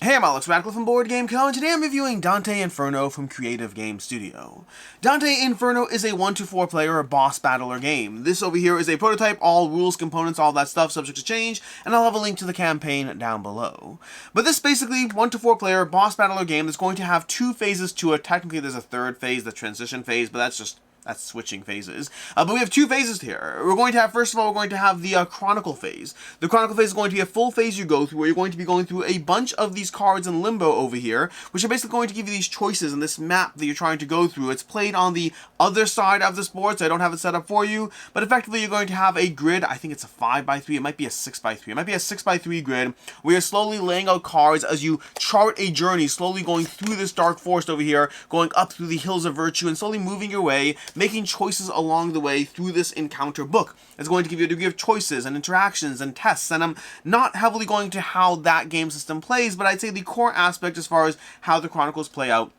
Hey, I'm Alex Radcliffe from Board Game Co, and today I'm reviewing Dante Inferno from Creative Game Studio. Dante Inferno is a 1-4 player boss battler game. This over here is a prototype, all rules, components, all that stuff subject to change, and I'll have a link to the campaign down below. But this basically 1-4 player boss battler game is going to have two phases to it. Technically there's a third phase, the transition phase, but that's switching phases. But we have two phases here. We're going to have, first of all, we're going to have the Chronicle phase. The Chronicle phase is going to be a full phase you go through, where you're going to be going through a bunch of these cards in limbo over here, which are basically going to give you these choices in this map that you're trying to go through. It's played on the other side of this board, so I don't have it set up for you, but effectively you're going to have a grid. I think it's a 5x3, it might be a 6x3, it might be a 6x3 grid, where you're slowly laying out cards as you chart a journey, slowly going through this dark forest over here, going up through the hills of virtue, and slowly moving your way, making choices along the way through this encounter book. It's going to give you a degree of choices and interactions and tests, and I'm not heavily going to how that game system plays, but I'd say the core aspect as far as how the Chronicles play out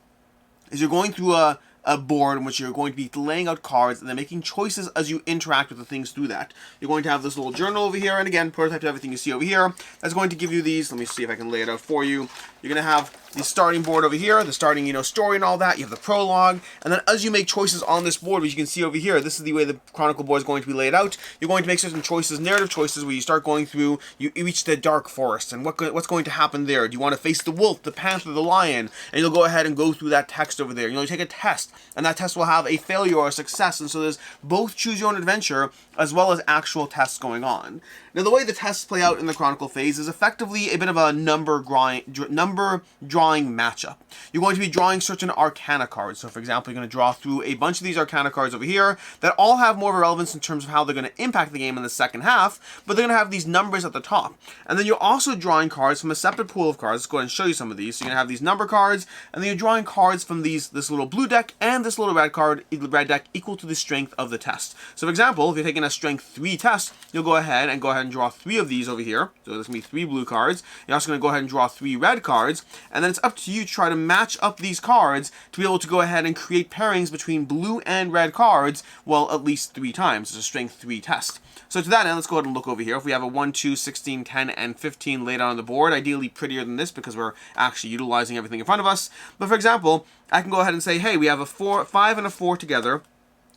is you're going through a board in which you're going to be laying out cards and then making choices as you interact with the things through that. You're going to have this little journal over here, and again, prototype to everything you see over here. That's going to give you these. Let me see if I can lay it out for you. You're going to have the starting board over here, the starting, story and all that. You have the prologue, and then as you make choices on this board, which you can see over here, this is the way the Chronicle board is going to be laid out. You're going to make certain choices, narrative choices, where you start going through, you reach the dark forest, and what's going to happen there? Do you want to face the wolf, the panther, the lion? And you'll go ahead and go through that text over there. You take a test, and that test will have a failure or a success, and so there's both choose your own adventure as well as actual tests going on. Now, the way the tests play out in the Chronicle phase is effectively a bit of a number drawing matchup. You're going to be drawing certain Arcana cards. So, for example, you're going to draw through a bunch of these Arcana cards over here that all have more of a relevance in terms of how they're going to impact the game in the second half, but they're going to have these numbers at the top. And then you're also drawing cards from a separate pool of cards. Let's go ahead and show you some of these. So you're going to have these number cards, and then you're drawing cards from this little blue deck and this little red deck equal to the strength of the test. So, for example, if you're taking a strength 3 test, you'll go ahead and draw 3 of these over here. So there's going to be 3 blue cards. You're also going to go ahead and draw 3 red cards, and then it's up to you to try to match up these cards to be able to go ahead and create pairings between blue and red cards, well, at least 3 times. It's a strength 3 test. So to that end, let's go ahead and look over here. If we have a 1, 2, 16, 10, and 15 laid out on the board, ideally prettier than this because we're actually utilizing everything in front of us. But for example, I can go ahead and say, hey, we have a 5 and a 4 together,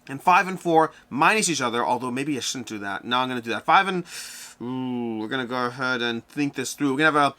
and 5 and 4 minus each other, although maybe I shouldn't do that. No, I'm going to do that. 5 and... we're going to go ahead and think this through. We're going to have a...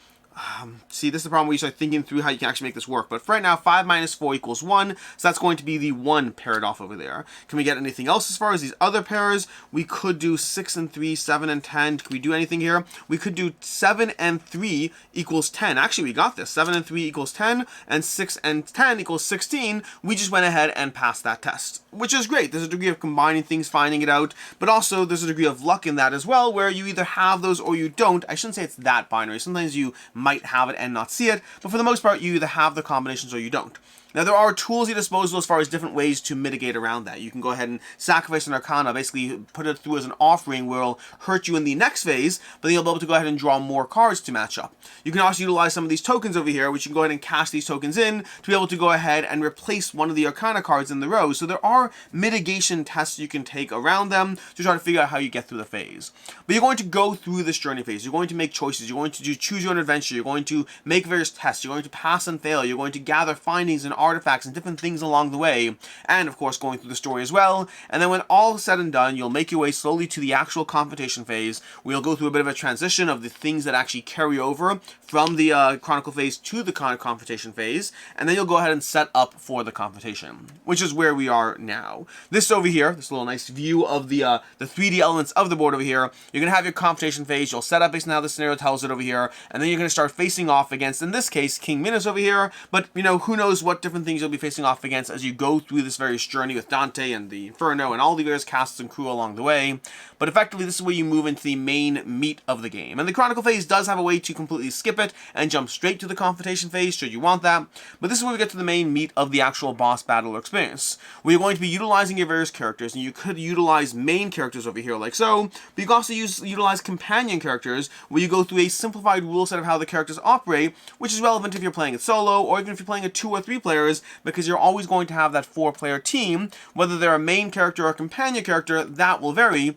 see, this is the problem where you start thinking through how you can actually make this work. But for right now, 5 minus 4 equals 1, so that's going to be the 1 paired off over there. Can we get anything else as far as these other pairs? We could do 6 and 3, 7 and 10. Can we do anything here? We could do 7 and 3 equals 10. Actually, we got this. 7 and 3 equals 10, and 6 and 10 equals 16. We just went ahead and passed that test, which is great. There's a degree of combining things, finding it out, but also there's a degree of luck in that as well, where you either have those or you don't. I shouldn't say it's that binary. Sometimes you might have it and not see it, but for the most part, you either have the combinations or you don't. Now, there are tools at your disposal as far as different ways to mitigate around that. You can go ahead and sacrifice an Arcana, basically put it through as an offering where it'll hurt you in the next phase, but then you'll be able to go ahead and draw more cards to match up. You can also utilize some of these tokens over here, which you can go ahead and cast these tokens in to be able to go ahead and replace one of the Arcana cards in the row. So there are mitigation tests you can take around them to try to figure out how you get through the phase. But you're going to go through this journey phase. You're going to make choices. You're going to choose your own adventure. You're going to make various tests. You're going to pass and fail. You're going to gather findings and artifacts and different things along the way, and of course going through the story as well. And then when all is said and done, you'll make your way slowly to the actual confrontation phase, where you'll go through a bit of a transition of the things that actually carry over from the Chronicle phase to the confrontation phase, and then you'll go ahead and set up for the confrontation, which is where we are now. This over here, this little nice view of the 3D elements of the board over here, you're going to have your confrontation phase. You'll set up based on how the scenario tells it over here, and then you're going to start facing off against, in this case, King Minos over here, but who knows what different things you'll be facing off against as you go through this various journey with Dante and the Inferno and all the various casts and crew along the way. But effectively, this is where you move into the main meat of the game. And the Chronicle phase does have a way to completely skip it and jump straight to the confrontation phase, should you want that. But this is where we get to the main meat of the actual boss battle experience, where you're going to be utilizing your various characters, and you could utilize main characters over here like so, but you can also utilize companion characters, where you go through a simplified rule set of how the characters operate, which is relevant if you're playing it solo, or even if you're playing it 2 or 3 players, because you're always going to have that 4-player team. Whether they're a main character or a companion character, that will vary.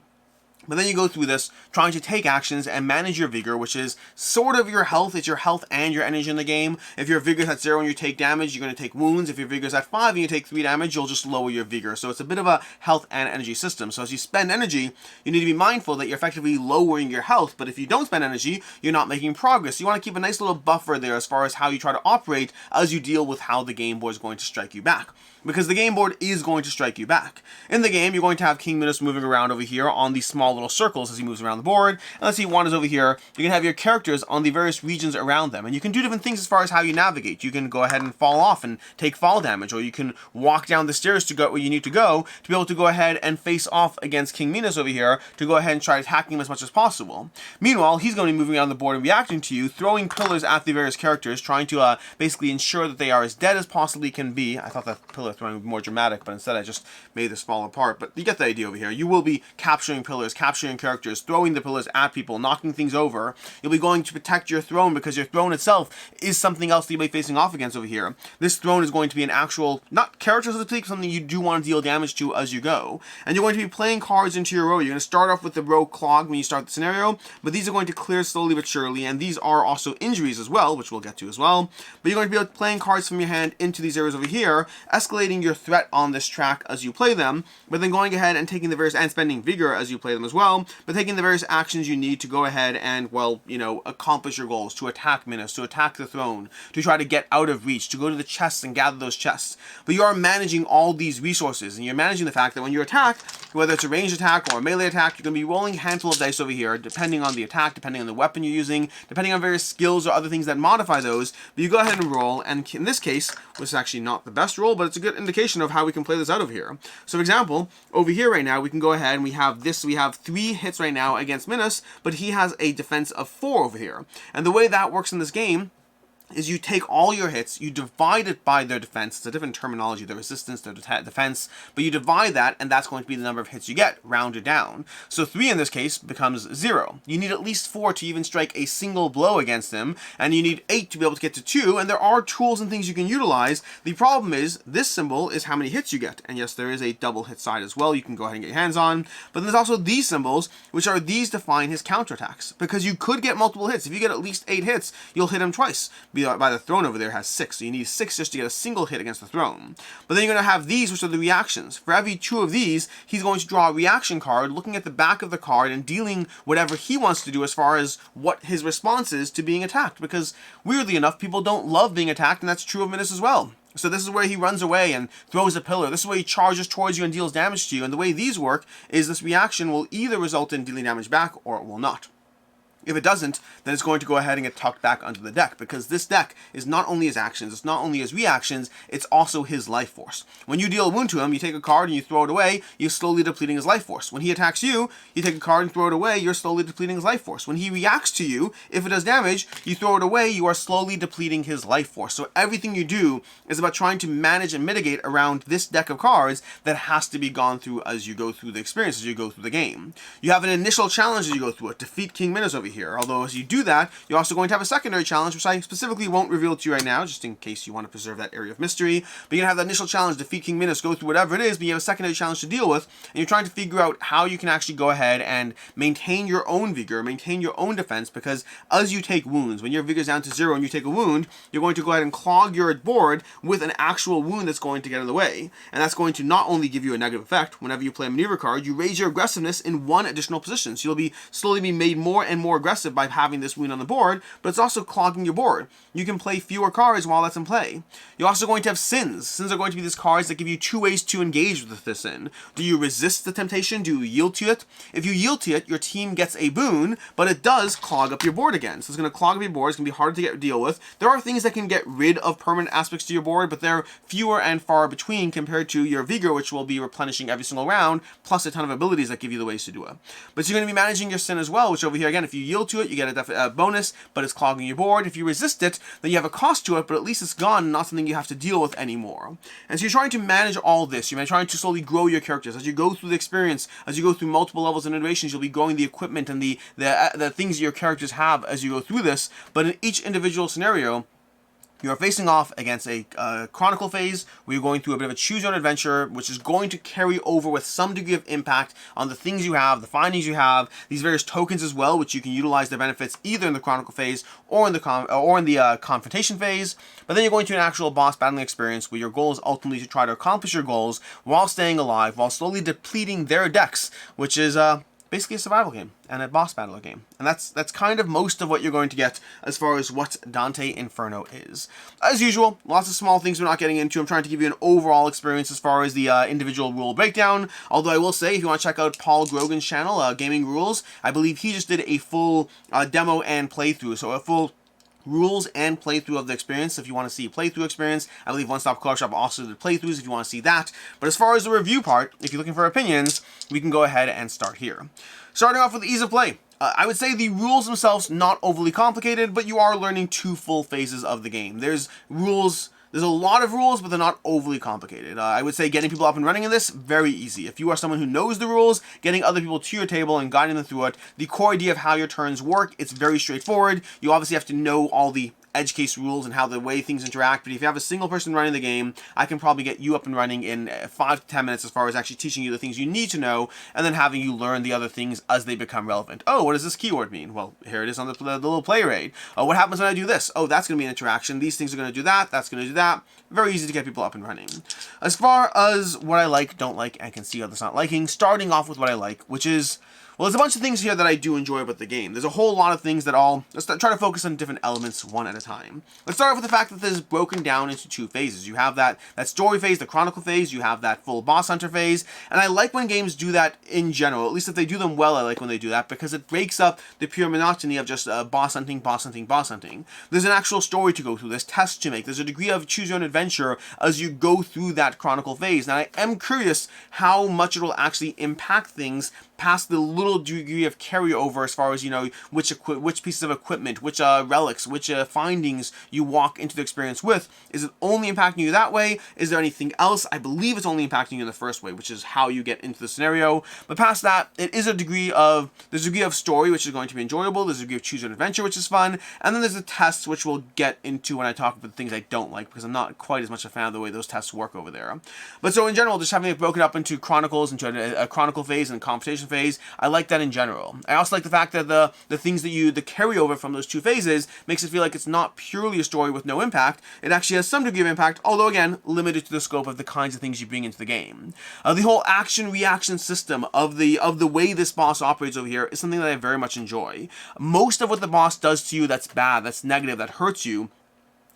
But then you go through this trying to take actions and manage your vigor, which is sort of your health. It's your health and your energy in the game. If your vigor's at 0 and you take damage, you're going to take wounds. If your vigor's at 5 and you take 3 damage, you'll just lower your vigor. So it's a bit of a health and energy system. So as you spend energy, you need to be mindful that you're effectively lowering your health. But if you don't spend energy, you're not making progress. You want to keep a nice little buffer there as far as how you try to operate as you deal with how the game board is going to strike you back. Because the game board is going to strike you back. In the game, you're going to have King Minos moving around over here on these small little circles as he moves around the board. And let's see, wanders over here. You can have your characters on the various regions around them. And you can do different things as far as how you navigate. You can go ahead and fall off and take fall damage. Or you can walk down the stairs to go where you need to go to be able to go ahead and face off against King Minos over here to go ahead and try attacking him as much as possible. Meanwhile, he's going to be moving around the board and reacting to you, throwing pillars at the various characters, trying to basically ensure that they are as dead as possibly can be. I thought that pillar throwing would be more dramatic, but instead I just made this fall apart. But you get the idea over here. You will be capturing pillars, capturing characters, throwing the pillars at people, knocking things over. You'll be going to protect your throne because your throne itself is something else that you'll be facing off against over here. This throne is going to be an actual, not character so to speak, something you do want to deal damage to as you go. And you're going to be playing cards into your row. You're going to start off with the row clogged when you start the scenario, but these are going to clear slowly but surely, and these are also injuries as well, which we'll get to as well. But you're going to be playing cards from your hand into these areas over here, escalating your threat on this track as you play them, but then going ahead and taking the various, and spending vigor as you play them as well, but taking the various actions you need to go ahead and, well, you know, accomplish your goals, to attack Minos, to attack the throne, to try to get out of reach, to go to the chests and gather those chests. But you are managing all these resources, and you're managing the fact that when you attack, whether it's a ranged attack or a melee attack, you're going to be rolling a handful of dice over here, depending on the attack, depending on the weapon you're using, depending on various skills or other things that modify those. But you go ahead and roll, and in this case, which is actually not the best roll, but it's a good indication of how we can play this out over here. So for example, over here right now, we can go ahead and we have 3 hits right now against Minos, but he has a defense of 4 over here. And the way that works in this game is you take all your hits, you divide it by their defense. It's a different terminology, their resistance, their defense, but you divide that, and that's going to be the number of hits you get, rounded down. So 3 in this case becomes 0. You need at least 4 to even strike a single blow against him, and you need 8 to be able to get to 2, and there are tools and things you can utilize. The problem is, this symbol is how many hits you get, and yes, there is a double hit side as well you can go ahead and get your hands on, but there's also these symbols, which are these define his counterattacks, because you could get multiple hits. If you get at least 8 hits, you'll hit him twice. By the throne over there has 6, so you need 6 just to get a single hit against the throne. But then you're going to have these, which are the reactions. For every 2 of these, he's going to draw a reaction card, looking at the back of the card and dealing whatever he wants to do as far as what his response is to being attacked. Because, weirdly enough, people don't love being attacked, and that's true of Minos as well. So this is where he runs away and throws a pillar. This is where he charges towards you and deals damage to you. And the way these work is this reaction will either result in dealing damage back, or it will not. If it doesn't, then it's going to go ahead and get tucked back onto the deck, because this deck is not only his actions, it's not only his reactions, it's also his life force. When you deal a wound to him, you take a card and you throw it away, you're slowly depleting his life force. When he attacks you, you take a card and throw it away, you're slowly depleting his life force. When he reacts to you, if it does damage, you throw it away, you are slowly depleting his life force. So everything you do is about trying to manage and mitigate around this deck of cards that has to be gone through as you go through the experience, as you go through the game. You have an initial challenge as you go through it, defeat King Minos over here. Although as you do that, you're also going to have a secondary challenge, which I specifically won't reveal to you right now, just in case you want to preserve that area of mystery. But you're going to have the initial challenge, defeat King Minos, go through whatever it is, but you have a secondary challenge to deal with, and you're trying to figure out how you can actually go ahead and maintain your own vigor, maintain your own defense, because as you take wounds, when your vigor's down to 0 and you take a wound, you're going to go ahead and clog your board with an actual wound that's going to get in the way. And that's going to not only give you a negative effect, whenever you play a maneuver card, you raise your aggressiveness in 1 additional position. So you'll be slowly be made more and more aggressive by having this wound on the board, but it's also clogging your board. You can play fewer cards while that's in play. You're also going to have sins. Sins are going to be these cards that give you 2 ways to engage with the sin. Do you resist the temptation? Do you yield to it? If you yield to it, your team gets a boon, but it does clog up your board again. So it's going to clog up your board. It's going to be harder to deal with. There are things that can get rid of permanent aspects to your board, but they're fewer and far between compared to your vigor, which will be replenishing every single round, plus a ton of abilities that give you the ways to do it. But you're going to be managing your sin as well, which over here, again, if you yield to it, you get a bonus, but it's clogging your board. If you resist it, then you have a cost to it, but at least it's gone and not something you have to deal with anymore. And so you're trying to manage all this. You're trying to slowly grow your characters. As you go through the experience, as you go through multiple levels and iterations, you'll be growing the equipment and the things your characters have as you go through this. But in each individual scenario, You are facing off against a chronicle phase where you're going through a bit of a choose your own adventure, which is going to carry over with some degree of impact on the things you have, the findings you have, these various tokens as well, which you can utilize their benefits either in the chronicle phase or in the confrontation phase. But then you're going to an actual boss battling experience where your goal is ultimately to try to accomplish your goals while staying alive, while slowly depleting their decks, which is basically a survival game and a boss battler game. And that's kind of most of what you're going to get as far as what Dante Inferno is. As usual, lots of small things we're not getting into. I'm trying to give you an overall experience as far as the individual rule breakdown. Although I will say, if you want to check out Paul Grogan's channel, Gaming Rules, I believe he just did a full demo and playthrough. So a full rules and playthrough of the experience. If you want to see a playthrough experience, I believe One Stop Color Shop also did playthroughs if you want to see that. But as far as the review part, if you're looking for opinions, we can go ahead and start here. Starting off with ease of play. I would say the rules themselves not overly complicated, but you are learning 2 full phases of the game. There's a lot of rules, but they're not overly complicated. I would say getting people up and running in this, very easy. If you are someone who knows the rules, getting other people to your table and guiding them through it, the core idea of how your turns work, it's very straightforward. You obviously have to know all the edge case rules and how the way things interact, but if you have a single person running the game, I can probably get you up and running in 5 to 10 minutes as far as actually teaching you the things you need to know, and then having you learn the other things as they become relevant. Oh, what does this keyword mean? Well, here it is on the little player aid. Oh, what happens when I do this? Oh, that's going to be an interaction. These things are going to do that. That's going to do that. Very easy to get people up and running. As far as what I like, don't like, and can see others not liking, starting off with what I like, which is, well, there's a bunch of things here that I do enjoy about the game. There's a whole lot of things that let's try to focus on different elements one at a time. Let's start off with the fact that this is broken down into 2 phases. You have that story phase, the chronicle phase, you have that full boss hunter phase, and I like when games do that in general. At least if they do them well, I like when they do that, because it breaks up the pure monotony of just boss hunting, boss hunting, boss hunting. There's an actual story to go through, there's tests to make, there's a degree of choose your own adventure as you go through that chronicle phase. Now, I am curious how much it will actually impact things past the little degree of carryover as far as, you know, which pieces of equipment, which relics, which findings you walk into the experience with. Is it only impacting you that way? Is there anything else? I believe it's only impacting you in the first way, which is how you get into the scenario. But past that, there's a degree of story, which is going to be enjoyable. There's a degree of choose your own adventure, which is fun. And then there's the tests, which we'll get into when I talk about the things I don't like, because I'm not quite as much a fan of the way those tests work over there. But so in general, just having it broken up into chronicles, into a chronicle phase and a competition phase, I like that in general. I also like the fact that the things that the carryover from those 2 phases makes it feel like it's not purely a story with no impact. It actually has some degree of impact, although again, limited to the scope of the kinds of things you bring into the game. The whole action-reaction system of the way this boss operates over here is something that I very much enjoy. Most of what the boss does to you that's bad, that's negative, that hurts you,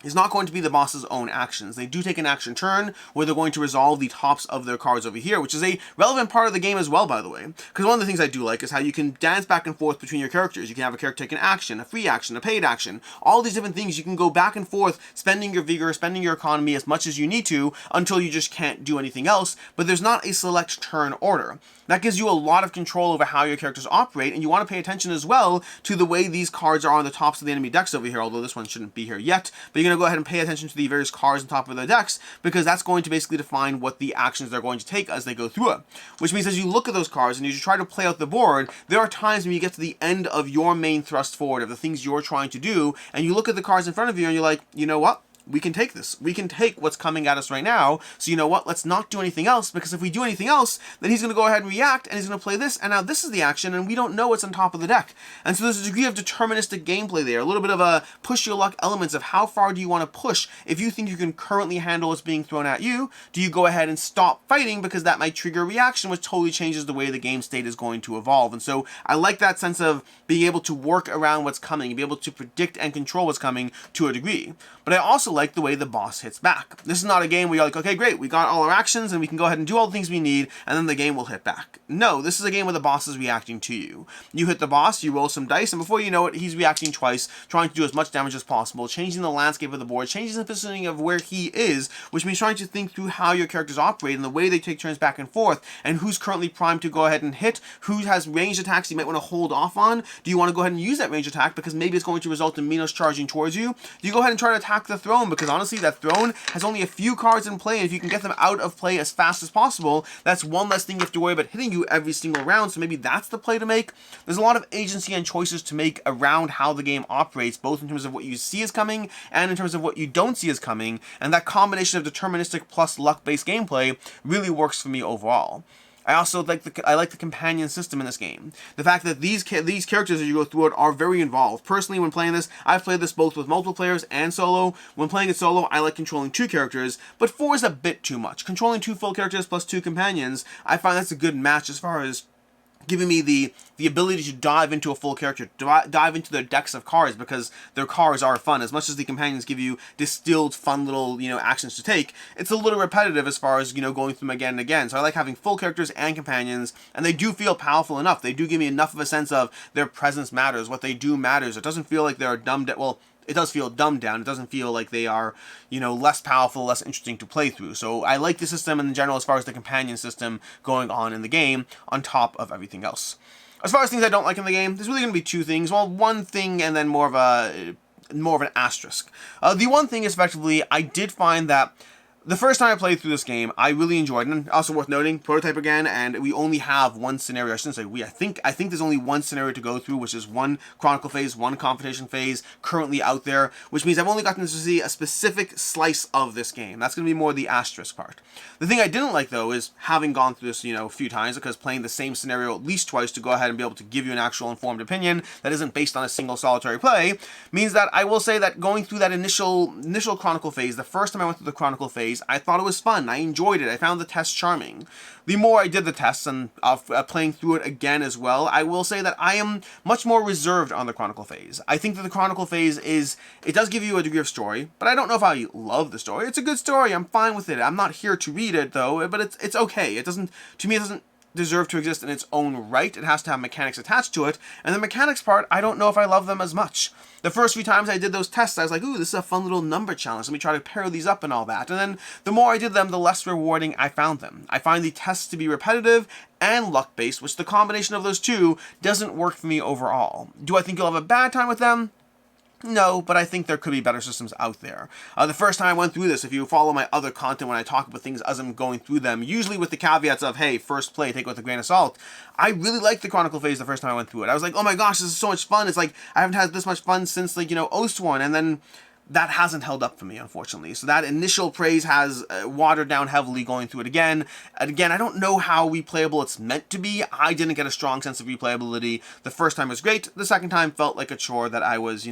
is not going to be the boss's own actions. They do take an action turn where they're going to resolve the tops of their cards over here, which is a relevant part of the game as well, by the way. Because one of the things I do like is how you can dance back and forth between your characters. You can have a character take an action, a free action, a paid action, all these different things. You can go back and forth, spending your vigor, spending your economy as much as you need to until you just can't do anything else, but there's not a select turn order. That gives you a lot of control over how your characters operate, and you want to pay attention as well to the way these cards are on the tops of the enemy decks over here, although this one shouldn't be here yet. But you're going to go ahead and pay attention to the various cards on top of the decks, because that's going to basically define what the actions they're going to take as they go through it. Which means as you look at those cards and you try to play out the board, there are times when you get to the end of your main thrust forward of the things you're trying to do, and you look at the cards in front of you and you're like, you know what? We can take this. We can take what's coming at us right now. So you know what? Let's not do anything else, because if we do anything else, then he's going to go ahead and react, and he's going to play this, and now this is the action, and we don't know what's on top of the deck. And so there's a degree of deterministic gameplay there, a little bit of a push your luck elements of how far do you want to push. If you think you can currently handle what's being thrown at you, do you go ahead and stop fighting, because that might trigger a reaction, which totally changes the way the game state is going to evolve. And so I like that sense of being able to work around what's coming, be able to predict and control what's coming to a degree. But I also like the way the boss hits back. This is not a game where you're like, okay, great, we got all our actions and we can go ahead and do all the things we need, and then the game will hit back. No, this is a game where the boss is reacting to you. You hit the boss, you roll some dice, and before you know it, he's reacting twice, trying to do as much damage as possible, changing the landscape of the board, changing the positioning of where he is, which means trying to think through how your characters operate and the way they take turns back and forth, and who's currently primed to go ahead and hit, who has ranged attacks you might want to hold off on. Do you want to go ahead and use that ranged attack because maybe it's going to result in Minos charging towards you? Do you go ahead and try to attack the throne throne, because honestly, that throne has only a few cards in play, and if you can get them out of play as fast as possible, that's one less thing you have to worry about hitting you every single round, so maybe that's the play to make. There's a lot of agency and choices to make around how the game operates, both in terms of what you see is coming and in terms of what you don't see is coming, and that combination of deterministic plus luck-based gameplay really works for me overall. I also like the companion system in this game. The fact that these characters as you go through it are very involved. Personally, when playing this, I've played this both with multiple players and solo. When playing it solo, I like controlling 2 characters, but 4 is a bit too much. Controlling 2 full characters plus 2 companions, I find that's a good match as far as giving me the ability to dive into a full character, dive into their decks of cards, because their cards are fun. As much as the companions give you distilled, fun little, actions to take, it's a little repetitive as far as, going through them again and again. So I like having full characters and companions, and they do feel powerful enough. They do give me enough of a sense of their presence matters, what they do matters. It doesn't feel like they're it does feel dumbed down. It doesn't feel like they are, less powerful, less interesting to play through. So I like the system in general as far as the companion system going on in the game on top of everything else. As far as things I don't like in the game, there's really going to be 2 things. Well, one thing and then more of an asterisk. The one thing is effectively, I did find that the first time I played through this game, I really enjoyed it. And also worth noting, prototype again, and we only have one scenario. I shouldn't say we. I think there's only one scenario to go through, which is one chronicle phase, one confrontation phase currently out there, which means I've only gotten to see a specific slice of this game. That's going to be more the asterisk part. The thing I didn't like, though, is having gone through this, a few times, because playing the same scenario at least twice to go ahead and be able to give you an actual informed opinion that isn't based on a single solitary play, means that I will say that going through that initial chronicle phase, the first time I went through the chronicle phase, I thought it was fun. I enjoyed it. I found the tests charming. The more I did the tests and playing through it again as well, I will say that I am much more reserved on the chronicle phase. I think that the chronicle phase it does give you a degree of story, but I don't know if I love the story. It's a good story. I'm fine with it. I'm not here to read it though, but it's okay. It doesn't deserve to exist in its own right. It has to have mechanics attached to it, and the mechanics part, I don't know if I love them as much. The first few times I did those tests, I was like, ooh, this is a fun little number challenge. Let me try to pair these up and all that. And then the more I did them, the less rewarding I found them. I find the tests to be repetitive and luck-based, which the combination of those two doesn't work for me overall. Do I think you'll have a bad time with them? No, but I think there could be better systems out there. The first time I went through this, if you follow my other content when I talk about things as I'm going through them, usually with the caveats of, hey, first play, take it with a grain of salt, I really liked the Chronicle phase the first time I went through it. I was like, oh my gosh, this is so much fun. It's like, I haven't had this much fun since, Oathsworn, and then that hasn't held up for me, unfortunately. So that initial praise has watered down heavily going through it again. And again, I don't know how replayable it's meant to be. I didn't get a strong sense of replayability. The first time was great. The second time felt like a chore that I was,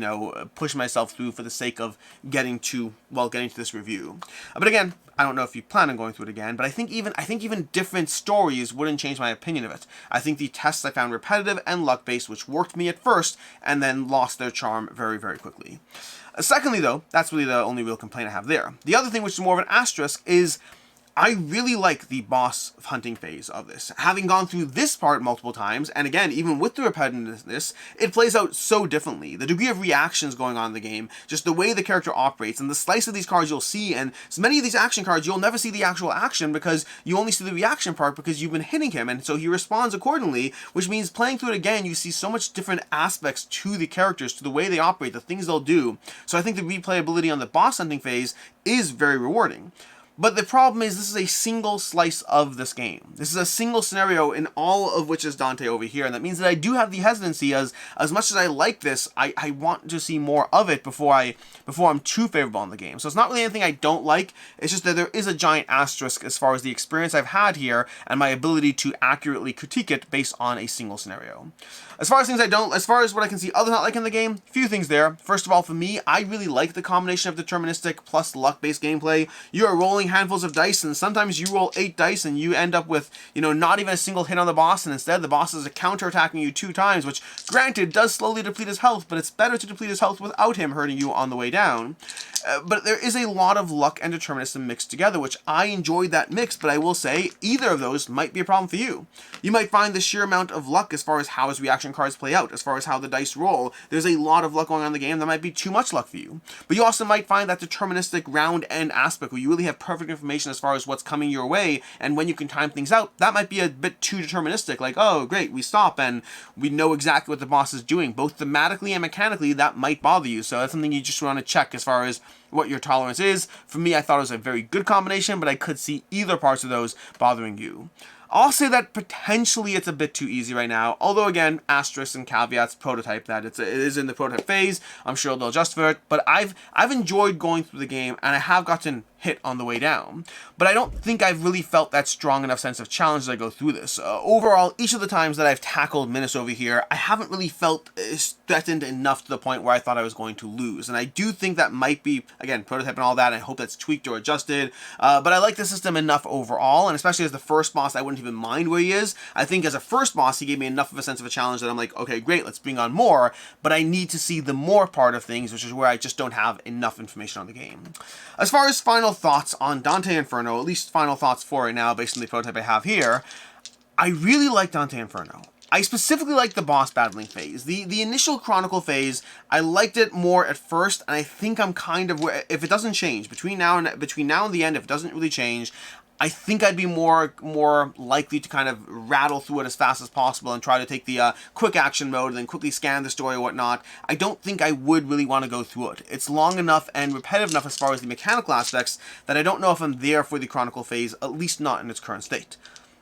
pushing myself through for the sake of getting to this review. But again, I don't know if you plan on going through it again, but I think even different stories wouldn't change my opinion of it. I think the tests I found repetitive and luck-based, which worked me at first, and then lost their charm very, very quickly. Secondly, though, that's really the only real complaint I have there. The other thing, which is more of an asterisk, is I really like the boss hunting phase of this. Having gone through this part multiple times, and again, even with the repetitiveness, it plays out so differently. The degree of reactions going on in the game, just the way the character operates, and the slice of these cards you'll see, and so many of these action cards, you'll never see the actual action because you only see the reaction part because you've been hitting him, and so he responds accordingly, which means playing through it again, you see so much different aspects to the characters, to the way they operate, the things they'll do. So I think the replayability on the boss hunting phase is very rewarding. But the problem is this is a single slice of this game. This is a single scenario in all of which is Dante over here, and that means that I do have the hesitancy as much as I like this, I want to see more of it before I'm too favorable in the game. So it's not really anything I don't like, it's just that there is a giant asterisk as far as the experience I've had here and my ability to accurately critique it based on a single scenario. As far as what I can see others not like in the game, few things there. First of all, for me, I really like the combination of deterministic plus luck-based gameplay. You are rolling handfuls of dice, and sometimes you roll 8 dice and you end up with, not even a single hit on the boss, and instead the boss is counter-attacking you 2 times, which, granted, does slowly deplete his health, but it's better to deplete his health without him hurting you on the way down. But there is a lot of luck and determinism mixed together, which I enjoyed that mix, but I will say either of those might be a problem for you. You might find the sheer amount of luck as far as how his reaction cards play out, as far as how the dice roll. There's a lot of luck going on in the game that might be too much luck for you. But you also might find that deterministic round end aspect where you really have perfect information as far as what's coming your way and when you can time things out, that might be a bit too deterministic. Like, oh, great, we stop and we know exactly what the boss is doing. Both thematically and mechanically, that might bother you. So that's something you just want to check as far as what your tolerance is. For me, I thought it was a very good combination, but I could see either parts of those bothering you. I'll say that potentially it's a bit too easy right now, although again, asterisks and caveats, prototype that it is in the prototype phase. I'm sure they'll adjust for it, but I've enjoyed going through the game, and I have gotten hit on the way down. But I don't think I've really felt that strong enough sense of challenge as I go through this. Overall, each of the times that I've tackled Minas over here, I haven't really felt threatened enough to the point where I thought I was going to lose. And I do think that might be, again, prototype and all that, and I hope that's tweaked or adjusted. But I like the system enough overall, and especially as the first boss, I wouldn't even mind where he is. I think as a first boss, he gave me enough of a sense of a challenge that I'm like, okay, great, let's bring on more. But I need to see the more part of things, which is where I just don't have enough information on the game. As far as final thoughts on Dante Inferno, at least final thoughts for right now based on the prototype I have here, I really like Dante Inferno. I specifically like the boss battling phase. The initial Chronicle phase, I liked it more at first, and I think I'm kind of, if it doesn't change, between now and the end, if it doesn't really change, I think I'd be more likely to kind of rattle through it as fast as possible and try to take the quick action mode and then quickly scan the story or whatnot. I don't think I would really want to go through it. It's long enough and repetitive enough as far as the mechanical aspects that I don't know if I'm there for the Chronicle phase, at least not in its current state.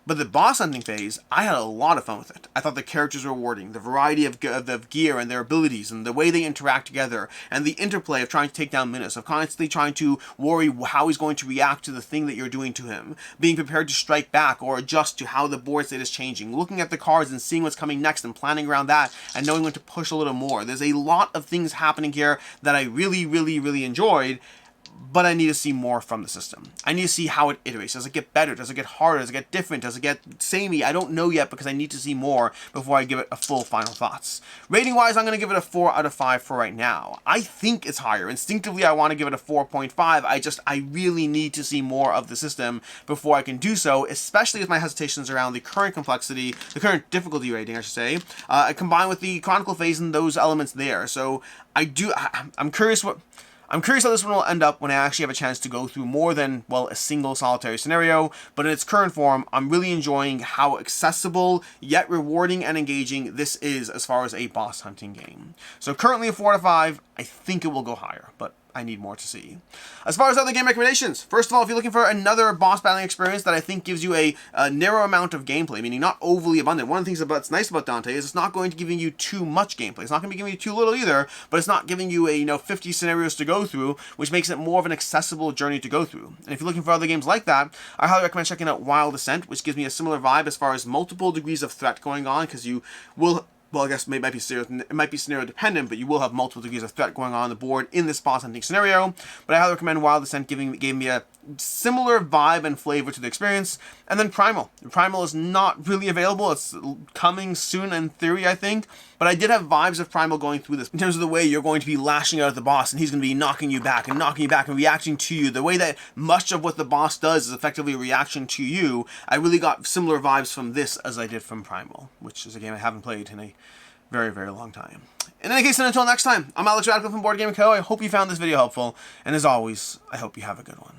But the boss hunting phase, I had a lot of fun with it. I thought the characters were rewarding, the variety of gear and their abilities, and the way they interact together, and the interplay of trying to take down Minas, of constantly trying to worry how he's going to react to the thing that you're doing to him, being prepared to strike back or adjust to how the board state is changing, looking at the cards and seeing what's coming next and planning around that, and knowing when to push a little more. There's a lot of things happening here that I really, really, really enjoyed, but I need to see more from the system. I need to see how it iterates. Does it get better? Does it get harder? Does it get different? Does it get samey? I don't know yet because I need to see more before I give it a full final thoughts. Rating-wise, I'm going to give it a 4 out of 5 for right now. I think it's higher. Instinctively, I want to give it a 4.5. I really need to see more of the system before I can do so, especially with my hesitations around the current complexity, the current difficulty rating, I should say, combined with the Chronicle phase and those elements there. So I'm curious how this one will end up when I actually have a chance to go through more than, well, a single solitary scenario, but in its current form, I'm really enjoying how accessible, yet rewarding and engaging this is as far as a boss hunting game. So currently a 4 out of 5, I think it will go higher, but I need more to see. As far as other game recommendations, first of all, if you're looking for another boss battling experience that I think gives you a narrow amount of gameplay, meaning not overly abundant. One of the things that's nice about Dante is it's not going to be giving you too much gameplay. It's not going to be giving you too little either, but it's not giving you 50 scenarios to go through, which makes it more of an accessible journey to go through. And if you're looking for other games like that, I highly recommend checking out Wild Descent, which gives me a similar vibe as far as multiple degrees of threat going on, because you will, well, I guess it might be scenario dependent, but you will have multiple degrees of threat going on the board in this boss hunting scenario. But I highly recommend Wild Descent. Gave me a similar vibe and flavor to the experience. And then Primal. Primal is not really available. It's coming soon in theory, I think. But I did have vibes of Primal going through this in terms of the way you're going to be lashing out at the boss, and he's going to be knocking you back and reacting to you. The way that much of what the boss does is effectively a reaction to you. I really got similar vibes from this as I did from Primal, which is a game I haven't played in a very, very long time. In any case, and until next time, I'm Alex Radcliffe from Board Game Co. I hope you found this video helpful, and as always, I hope you have a good one.